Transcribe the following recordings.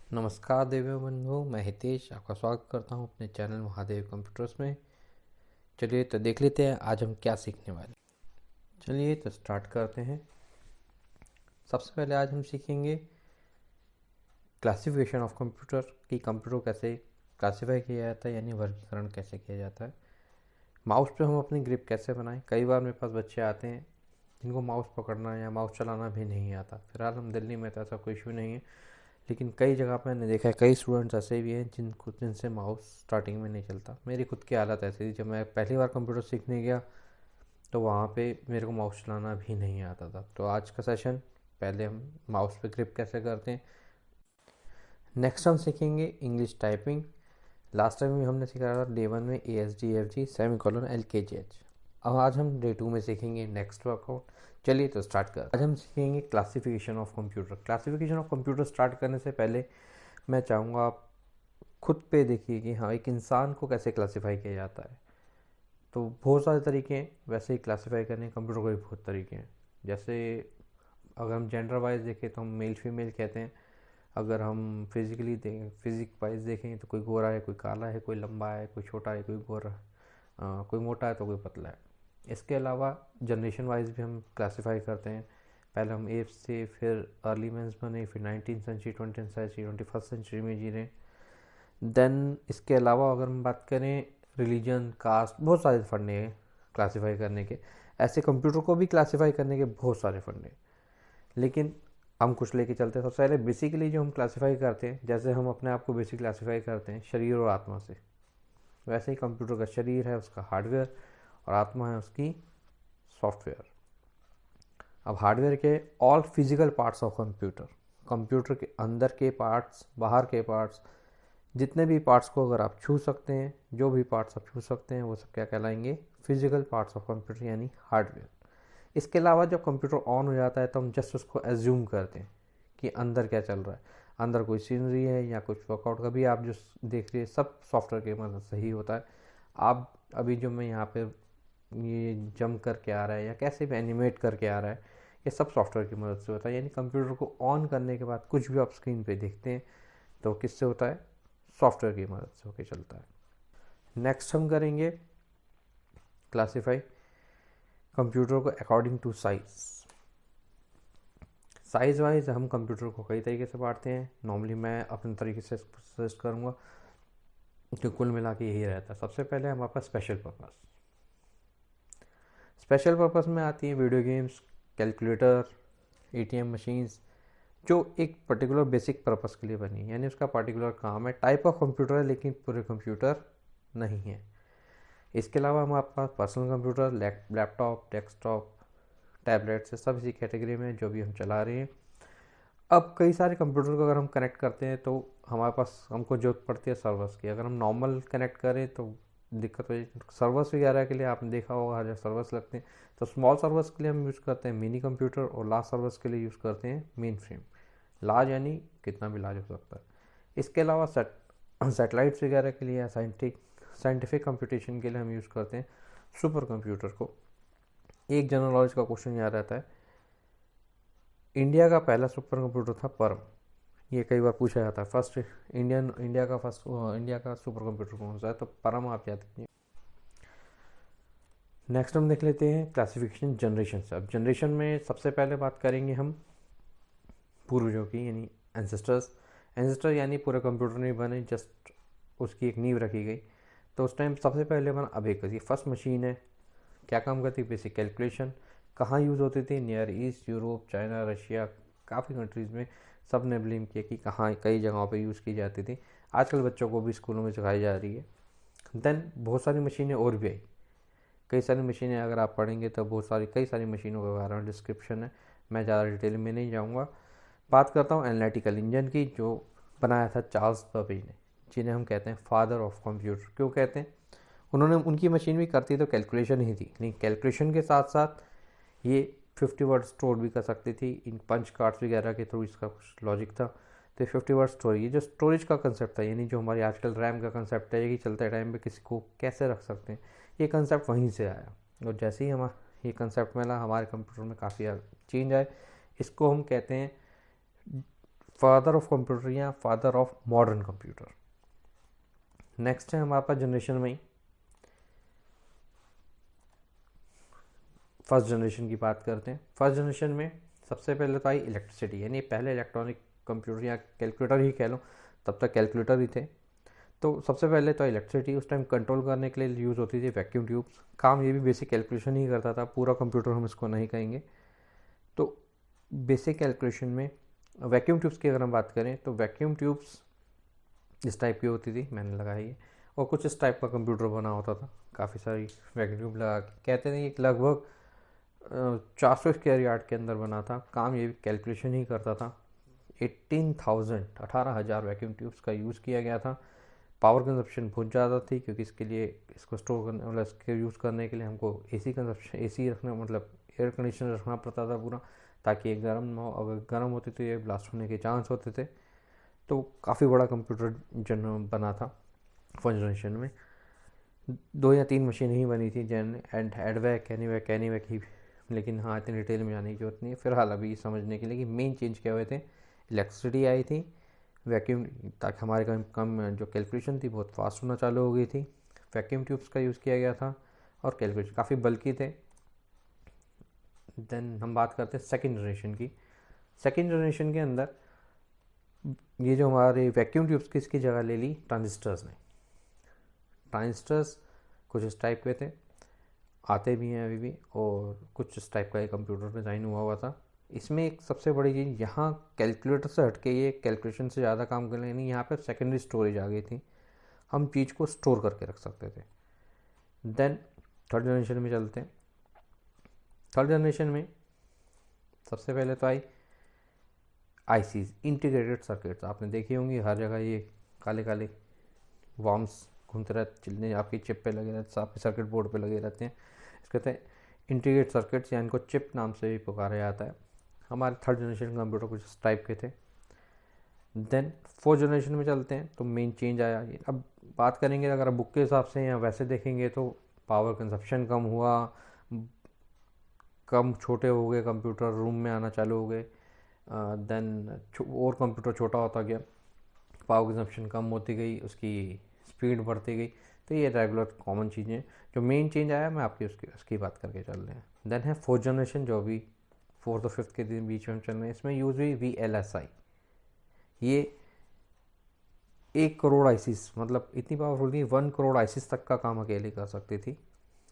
नमस्कार देवियों बंधु, मैं हितेश आपका स्वागत करता हूं अपने चैनल महादेव कंप्यूटर्स में। चलिए तो देख लेते हैं आज हम क्या सीखने वाले। चलिए तो स्टार्ट करते हैं। सबसे पहले आज हम सीखेंगे क्लासिफिकेशन ऑफ कंप्यूटर कि कंप्यूटर कैसे क्लासीफाई किया जाता है, यानी वर्गीकरण कैसे किया जाता है। माउस पे हम अपनी ग्रिप कैसे बनाएं। कई बार मेरे पास बच्चे आते हैं जिनको माउस पकड़ना या माउस चलाना भी नहीं आता। फिलहाल हम दिल्ली में तो ऐसा कोई इशू नहीं है, लेकिन कई जगह पे मैंने देखा है कई स्टूडेंट्स ऐसे भी हैं जिनसे माउस स्टार्टिंग में नहीं चलता। मेरी खुद की हालत ऐसी थी, जब मैं पहली बार कंप्यूटर सीखने गया तो वहाँ पे मेरे को माउस चलाना भी नहीं आता था। तो आज का सेशन पहले हम माउस पे ग्रिप कैसे करते हैं, नेक्स्ट हम सीखेंगे इंग्लिश टाइपिंग। लास्ट टाइम भी हमने सीखा था डे 1 में ASD, FG, सेमीकोलन, LKGH। अब आज हम डे 2 में सीखेंगे नेक्स्ट वर्कआउट। चलिए तो स्टार्ट कर। आज हम सीखेंगे classification of computer. Classification of computer start करने से पहले मैं चाहूँगा आप खुद पे देखिए कि हाँ, एक इंसान को कैसे क्लासिफाई किया जाता है। तो बहुत सारे तरीके हैं, वैसे ही क्लासिफाई करने कंप्यूटर को भी बहुत तरीके हैं। जैसे अगर हम जेंडर वाइज देखें तो हम मेल फीमेल कहते हैं। अगर हम फिजिकली देखें, फिजिक वाइज देखें तो कोई गोरा है, कोई काला है, कोई लंबा है, कोई छोटा है, कोई गोरा, कोई मोटा है तो कोई पतला है। इसके अलावा जनरेशन वाइज भी हम क्लासिफाई करते हैं। पहले हम एज से, फिर अर्ली मेंस बने, फिर 19th century, 20th century, 21st century में जी रहे हैं। देन इसके अलावा अगर हम बात करें रिलीजन, कास्ट, बहुत सारे फंडे हैं क्लासिफाई करने के। ऐसे कंप्यूटर को भी क्लासिफाई करने के बहुत सारे फंडे, लेकिन हम कुछ लेके चलते हैं। सबसे पहले बेसिकली जो हम क्लासिफाई करते हैं, जैसे हम अपने आप को बेसिक क्लासिफाई करते हैं शरीर और आत्मा से, वैसे ही कंप्यूटर का शरीर है उसका हार्डवेयर और आत्मा है उसकी सॉफ्टवेयर। अब हार्डवेयर के all physical parts of computer, computer के अंदर के पार्ट्स, बाहर के पार्ट्स, जितने भी पार्ट्स को अगर आप छू सकते हैं, जो भी पार्ट्स आप छू सकते हैं, वो सब क्या कहलाएंगे? फिजिकल पार्ट्स ऑफ कंप्यूटर यानी हार्डवेयर। इसके अलावा जब कंप्यूटर ऑन हो जाता है तो हम जस्ट उसको एज्यूम करते हैं कि अंदर क्या चल रहा है, अंदर कोई सीनरी है या कुछ वर्कआउट का भी आप जो देख रहे हैं सब सॉफ्टवेयर की मदद से ही होता है। आप अभी जो मैं यहाँ पे ये जंप करके आ रहा है या कैसे भी एनिमेट करके आ रहा है, ये सब सॉफ्टवेयर की मदद से होता है। यानी कंप्यूटर को ऑन करने के बाद कुछ भी आप स्क्रीन पे देखते हैं तो किससे होता है? सॉफ्टवेयर की मदद से होकर चलता है। नेक्स्ट हम करेंगे क्लासीफाई कंप्यूटर को according to size. Size wise हम कंप्यूटर को कई तरीके से बांटते हैं। नॉर्मली मैं अपने तरीके से सजेस्ट करूँगा कि कुल मिला के यही रहता है। सबसे पहले हमारे पास स्पेशल पर्पस। स्पेशल पर्पस में आती है video games, calculator, ATM machines, जो एक पर्टिकुलर बेसिक पर्पस के लिए बनी है, यानी उसका पर्टिकुलर काम है। टाइप ऑफ कंप्यूटर है लेकिन पूरे कंप्यूटर नहीं है। इसके अलावा हमारे पास personal computer, laptop, desktop, tablet से सब इसी कैटेगरी में जो भी हम चला रहे हैं। अब कई सारे कंप्यूटर को अगर हम कनेक्ट करते हैं तो हमारे पास हमको जरूरत पड़ती है सर्वर्स की। अगर हम नॉर्मल कनेक्ट करें तो दिक्कत हो जाती है। सर्वर्स वगैरह के लिए आपने देखा होगा हर जगह सर्वर्स लगते हैं। तो स्मॉल सर्वर्स के लिए हम यूज़ करते हैं मिनी कंप्यूटर, और लार्ज सर्वर्स के लिए यूज़ करते हैं मेन फ्रेम। लार्ज यानी कितना भी लार्ज हो सकता है। इसके अलावा सैटेलाइट्स वगैरह के लिए या साइंटिफिक कंप्यूटेशन के लिए हम यूज़ करते हैं सुपर कंप्यूटर को। एक जनरल नॉलेज का क्वेश्चन याद रहता है, इंडिया का पहला सुपर कंप्यूटर था परम। ये कई बार पूछा जाता है, इंडिया का सुपर कंप्यूटर कौन सा है? तो परम आप याद कीजिए। नेक्स्ट हम देख लेते हैं क्लासिफिकेशन जनरेशन से। अब जनरेशन में सबसे पहले बात करेंगे हम पूर्वजों की, यानी एंसेस्टर यानी पूरे कंप्यूटर नहीं बने, जस्ट उसकी एक नींव रखी गई। तो उस टाइम सबसे पहले बना अबेकस। ये फर्स्ट मशीन है। क्या काम करती? Basic calculation. कहाँ यूज़ होती थी? Near east, Europe, China, Russia, काफ़ी कंट्रीज़ में सब ने ब्लेम किया कि कहाँ कई जगहों पे यूज़ की जाती थी। आजकल बच्चों को भी स्कूलों में सिखाई जा रही है। देन बहुत सारी मशीनें और भी आई। कई सारी मशीनें अगर आप पढ़ेंगे तो कई सारी मशीनों के बारे में डिस्क्रिप्शन है, मैं ज़्यादा डिटेल में नहीं जाऊँगा। बात करता हूँ एनालिटिकल इंजन की, जो बनाया था चार्ल्स बबेज ने, जिन्हें हम कहते हैं फादर ऑफ कंप्यूटर। क्यों कहते हैं? उनकी मशीन भी करती तो कैलकुलेशन ही थी, लेकिन कैलकुलेशन के साथ साथ ये 50 वर्ड स्टोर भी कर सकती थी। इन पंच कार्ड्स वगैरह के थ्रू इसका कुछ लॉजिक था। तो 50 वर्ड स्टोर, ये जो स्टोरेज का कंसेप्ट था, यानी जो हमारी आजकल रैम का कंसेप्ट है कि चलते टाइम पे किसी को कैसे रख सकते हैं, ये कंसेप्ट वहीं से आया। और जैसे ही हमारा ये कंसेप्ट मिला, हमारे कंप्यूटर में काफ़ी चेंज आए। इसको हम कहते हैं फादर ऑफ कंप्यूटर या father of modern computer. Next है हमारे पास जनरेशन में ही फर्स्ट जनरेशन की बात करते हैं। फर्स्ट जनरेशन में सबसे पहले तो आई इलेक्ट्रिसिटी, यानी पहले इलेक्ट्रॉनिक कंप्यूटर या कैलकुलेटर ही कह लो, तब तक कैलकुलेटर ही थे। तो सबसे पहले तो इलेक्ट्रिसिटी, उस टाइम कंट्रोल करने के लिए यूज़ होती थी वैक्यूम ट्यूब्स। काम ये भी बेसिक कैलकुलेशन ही करता था, पूरा कंप्यूटर हम इसको नहीं कहेंगे। तो बेसिक कैलकुलेशन में वैक्यूम ट्यूब्स की अगर हम बात करें तो वैक्यूम ट्यूब्स इस टाइप की होती थी, मैंने लगाई है, और कुछ इस टाइप का कंप्यूटर बना होता था, काफ़ी सारी वैक्यूम ट्यूब लगा के। कहते थे कि लगभग 400 स्क्वायर यार्ड के अंदर बना था। काम ये भी कैलकुलेशन ही करता था। 18,000 वैक्यूम ट्यूब्स का यूज़ किया गया था। पावर कंजप्शन बहुत ज़्यादा थी, क्योंकि इसके लिए, इसको स्टोर करने मतलब इसके यूज़ करने के लिए हमको एसी कंजप्शन, एसी रखना, मतलब एयर कंडीशनर रखना पड़ता था पूरा, ताकि ये गर्म ना हो। अगर गर्म होती तो ये ब्लास्ट होने के चांस होते थे। तो काफ़ी बड़ा कंप्यूटर जन बना था फर्स्ट जनरेशन में। 2 या 3 मशीन ही बनी थी, जैन एंड एडवैक, एनीवैक ही। लेकिन हाँ, इतनी डिटेल में जाने की जरूरत नहीं है फिलहाल अभी समझने के लिए कि मेन चेंज क्या हुए थे। इलेक्ट्रिसिटी आई थी, वैक्यूम, ताकि हमारे कम जो कैलकुलेशन थी बहुत फास्ट होना चालू हो गई थी। वैक्यूम ट्यूब्स का यूज़ किया गया था, और कैलकुलेशन काफ़ी बल्कि थे। देन हम बात करते हैं सेकेंड जनरेशन की। सेकेंड जनरेशन के अंदर ये जो हमारे वैक्यूम ट्यूब्स की इसकी जगह ले ली ट्रांजिस्टर्स ने। ट्रांजिस्टर्स कुछ इस टाइप के थे, आते भी हैं अभी भी, और कुछ इस टाइप का एक कंप्यूटर डिज़ाइन हुआ था। इसमें एक सबसे बड़ी चीज़, यहाँ कैलकुलेटर से हटके ये कैलकुलेशन से ज़्यादा काम कर लेनी, यहाँ पे सेकेंडरी स्टोरेज आ गई थी, हम चीज़ को स्टोर करके रख सकते थे। देन थर्ड जनरेशन में चलते हैं। थर्ड जनरेशन में सबसे पहले तो आई आईसीज, इंटीग्रेटेड सर्किट्स। आपने देखी होंगी हर जगह ये काले काले वॉर्म्स घूमते रहते, चिल्ले आपकी चिप पे लगे रहते, आपके सर्किट बोर्ड पे लगे रहते हैं। इसके कहते हैं इंटीग्रेटेड सर्किट्स, या इनको चिप नाम से भी पुकारा जाता है। हमारे थर्ड जनरेशन कंप्यूटर कुछ इस टाइप के थे। देन फोर्थ जनरेशन में चलते हैं तो मेन चेंज आया। अब बात करेंगे अगर आप बुक के हिसाब से या वैसे देखेंगे तो पावर कंजप्शन कम हुआ, कम छोटे हो गए कंप्यूटर, रूम में आना चालू हो गए। देन और कंप्यूटर छोटा होता गया, पावर कंजप्शन कम होती गई, उसकी स्पीड बढ़ती गई। तो ये रेगुलर कॉमन चीज़ें। जो मेन चेंज आया मैं आपकी उसकी बात करके चल रहे हैं। देन है फोर्थ जनरेशन, जो भी फोर्थ और फिफ्थ के दिन बीच में हम चल रहे हैं। इसमें यूज़ हुई VLSI। ये 1 करोड़ आईसीस, मतलब इतनी पावरफुल थी, 1 करोड़ आईसीस तक का काम अकेले कर सकती थी।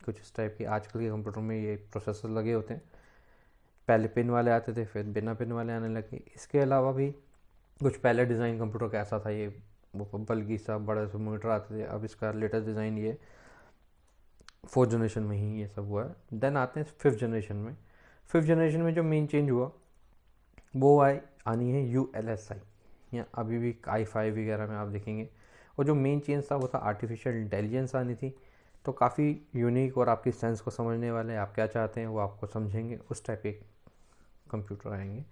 कुछ इस टाइप की आजकल के कंप्यूटर में ये प्रोसेसर लगे होते हैं। पहले पिन वाले आते थे, फिर बिना पिन वाले आने लगे। इसके अलावा भी कुछ पहले डिज़ाइन कंप्यूटर का ऐसा था, ये वो बल्कि सा बड़े से मोनीटर आते थे। अब इसका लेटेस्ट डिज़ाइन ये फोर्थ जनरेशन में ही ये सब हुआ है। देन आते हैं फिफ्थ जनरेशन में। फिफ्थ जनरेशन में जो मेन चेंज हुआ वो आनी है ULSI, या अभी भी i5 वगैरह में आप देखेंगे। और जो मेन चेंज था वो था आर्टिफिशियल इंटेलिजेंस आनी थी। तो काफ़ी यूनिक और आपकी सेंस को समझने वाले, आप क्या चाहते हैं वो आपको समझेंगे, उस टाइप के कंप्यूटर आएंगे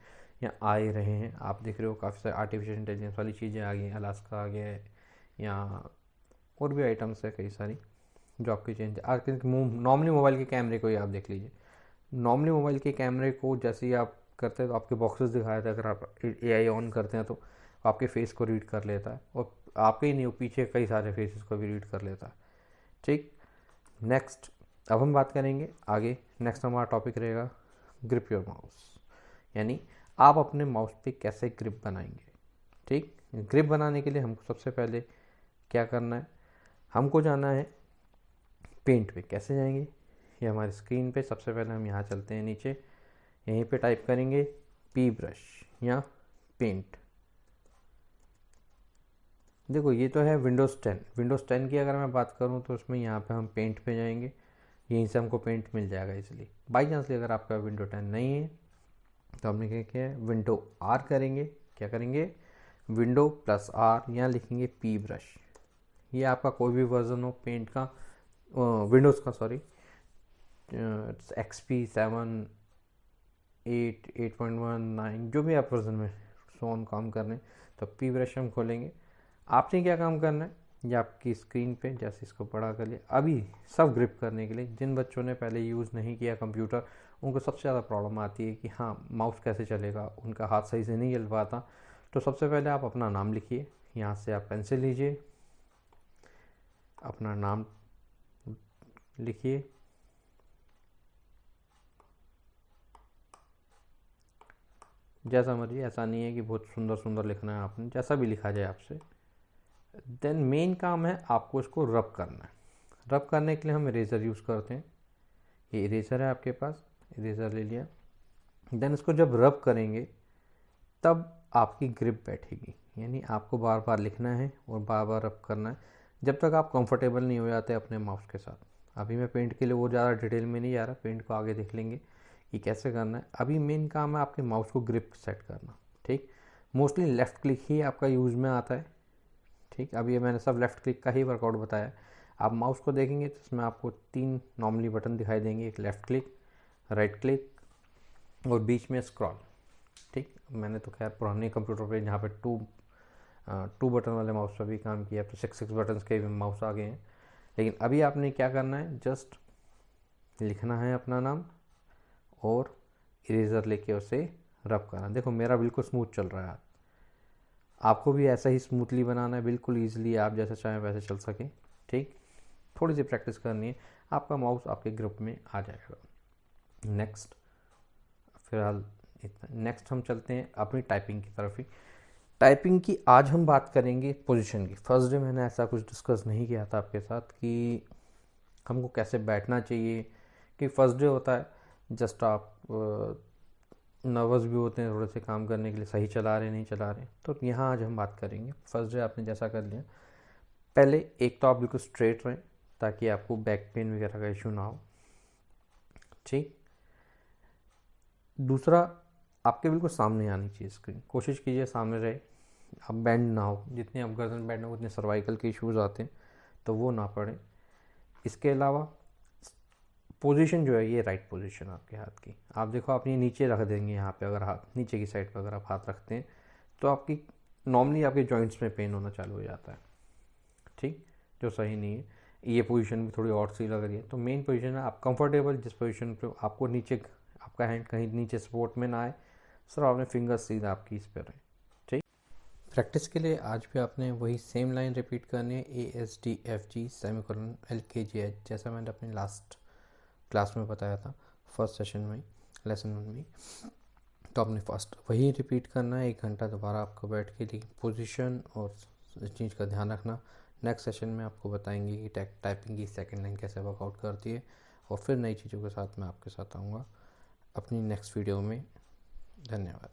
या आ ही रहे हैं। आप देख रहे हो काफ़ी सारी आर्टिफिशियल इंटेलिजेंस वाली चीज़ें आ गई, अलास्का आ गया है, या और भी आइटम्स है कई सारी जो आपकी चेंज। आजकल नॉर्मली मोबाइल के कैमरे को ही आप देख लीजिए। नॉर्मली मोबाइल के कैमरे को जैसे ही आप करते हैं तो आपके बॉक्सेस दिखाए थे, अगर आप AI ऑन करते हैं तो आपके फेस को रीड कर लेता है, और आपके ही नहीं, पीछे कई सारे फेसेस को भी रीड कर लेता है। ठीक, नेक्स्ट अब हम बात करेंगे आगे। नेक्स्ट हमारा टॉपिक रहेगा ग्रिप योर माउस, यानी आप अपने माउस पे कैसे ग्रिप बनाएंगे। ठीक, ग्रिप बनाने के लिए हमको सबसे पहले क्या करना है, हमको जाना है पेंट पे। कैसे जाएंगे, ये हमारी स्क्रीन पे। सबसे पहले हम यहाँ चलते हैं नीचे, यहीं पे टाइप करेंगे P ब्रश या पेंट। देखो ये तो है विंडोज़ 10। विंडोज़ 10 की अगर मैं बात करूँ तो उसमें यहाँ पे हम पेंट पे जाएंगे, यहीं से हमको पेंट मिल जाएगा इसलिए। बाई चांस अगर आपका विंडो 10 नहीं है तो हमने क्या किया है, विंडो R करेंगे। क्या करेंगे, विंडो प्लस R, यहाँ लिखेंगे P ब्रश। ये आपका कोई भी वर्जन हो पेंट का, विंडोज़ का, सॉरी, XP 7, 8, 8.1, 9, जो भी आप वर्जन में सोन काम कर रहे हैं, तो P ब्रश हम खोलेंगे। आपने क्या काम करना है, ये आपकी स्क्रीन पे जैसे इसको बड़ा कर लिया। अभी सब ग्रिप करने के लिए, जिन बच्चों ने पहले यूज़ नहीं किया कंप्यूटर, उनको सबसे ज़्यादा प्रॉब्लम आती है कि हाँ माउस कैसे चलेगा, उनका हाथ सही से नहीं चल पाता। तो सबसे पहले आप अपना नाम लिखिए, यहाँ से आप पेंसिल लीजिए, अपना नाम लिखिए, जैसा मर्जी, ऐसा नहीं है कि बहुत सुंदर सुंदर लिखना है, आपने जैसा भी लिखा जाए आपसे। देन मेन काम है आपको इसको रब करना है। रब करने के लिए हम इरेज़र यूज़ करते हैं, ये इरेज़र है आपके पास, इरेज़र ले लिया। देन इसको जब रब करेंगे तब आपकी ग्रिप बैठेगी, यानी आपको बार बार लिखना है और बार बार रब करना है जब तक आप कंफर्टेबल नहीं हो जाते अपने माउस के साथ। अभी मैं पेंट के लिए वो ज़्यादा डिटेल में नहीं जा रहा, पेंट को आगे देख लेंगे कि कैसे करना है। अभी मेन काम है आपके माउस को ग्रिप सेट करना, ठीक। मोस्टली लेफ़्ट क्लिक ही आपका यूज़ में आता है, ठीक। अभी ये मैंने सब लेफ़्ट क्लिक का ही वर्कआउट बताया। आप माउस को देखेंगे तो इसमें आपको 3 नॉर्मली बटन दिखाई देंगे, एक लेफ़्ट क्लिक, राइट क्लिक और बीच में स्क्रॉल, ठीक। मैंने तो खैर पुराने कंप्यूटर पे जहाँ पे टू बटन वाले माउस पर भी काम किया, तो 6 बटन के भी माउस आ गए हैं। लेकिन अभी आपने क्या करना है, जस्ट लिखना है अपना नाम और इरेज़र लेके उसे रब करना। देखो मेरा बिल्कुल स्मूथ चल रहा है, आपको भी ऐसा ही स्मूथली बनाना है, बिल्कुल ईजिली आप जैसे चाहें वैसे चल सके, ठीक। थोड़ी सी प्रैक्टिस करनी है, आपका माउस आपके ग्रुप में आ जाएगा। नेक्स्ट, फिलहाल इतना। नेक्स्ट हम चलते हैं अपनी टाइपिंग की तरफ ही। टाइपिंग की आज हम बात करेंगे पोजीशन की। फर्स्ट डे मैंने ऐसा कुछ डिस्कस नहीं किया था आपके साथ कि हमको कैसे बैठना चाहिए, कि फर्स्ट डे होता है, जस्ट आप नर्वस भी होते हैं थोड़े से काम करने के लिए, सही चला रहे नहीं चला रहे। तो यहाँ आज हम बात करेंगे, फर्स्ट डे आपने जैसा कर लिया, पहले एक तो आप बिल्कुल स्ट्रेट रहें ताकि आपको बैक पेन वगैरह का इशू ना हो, ठीक। दूसरा, आपके बिल्कुल सामने आनी चाहिए स्क्रीन, कोशिश कीजिए सामने रहे, आप बैंड ना हो, जितने आप गर्दन बैंड हो उतने सर्वाइकल के इश्यूज़ आते हैं तो वो ना पड़े। इसके अलावा पोजीशन जो है ये राइट पोजीशन आपके हाथ की, आप देखो आप ये नीचे रख देंगे, यहाँ पे अगर हाथ नीचे की साइड पर अगर आप हाथ रखते हैं तो आपकी नॉर्मली आपके जॉइंट्स में पेन होना चालू हो जाता है, ठीक, जो सही नहीं है। ये पोजीशन भी थोड़ी और सी लग रही है, तो मेन पोजीशन है आप कंफर्टेबल जिस पोजीशन पे आपको नीचे आपका हैंड कहीं नीचे सपोर्ट में ना आए, सर आपने फिंगर सीधा आपकी इस पर रहे, ठीक। प्रैक्टिस के लिए आज भी आपने वही सेम लाइन रिपीट करनी है, ASDFG सेमीकोलन LKGH, जैसा मैंने अपने लास्ट क्लास में बताया था, फर्स्ट सेशन में, लेसन 1 में। तो आपने फर्स्ट वही रिपीट करना है 1 घंटा दोबारा आपको बैठ के, लेकिन पोजीशन और इस चीज़ का ध्यान रखना। नेक्स्ट सेशन में आपको बताएंगे कि टाइपिंग की सेकंड लाइन कैसे वर्कआउट करती है, और फिर नई चीज़ों के साथ मैं आपके साथ आऊँगा अपनी नेक्स्ट वीडियो में। धन्यवाद।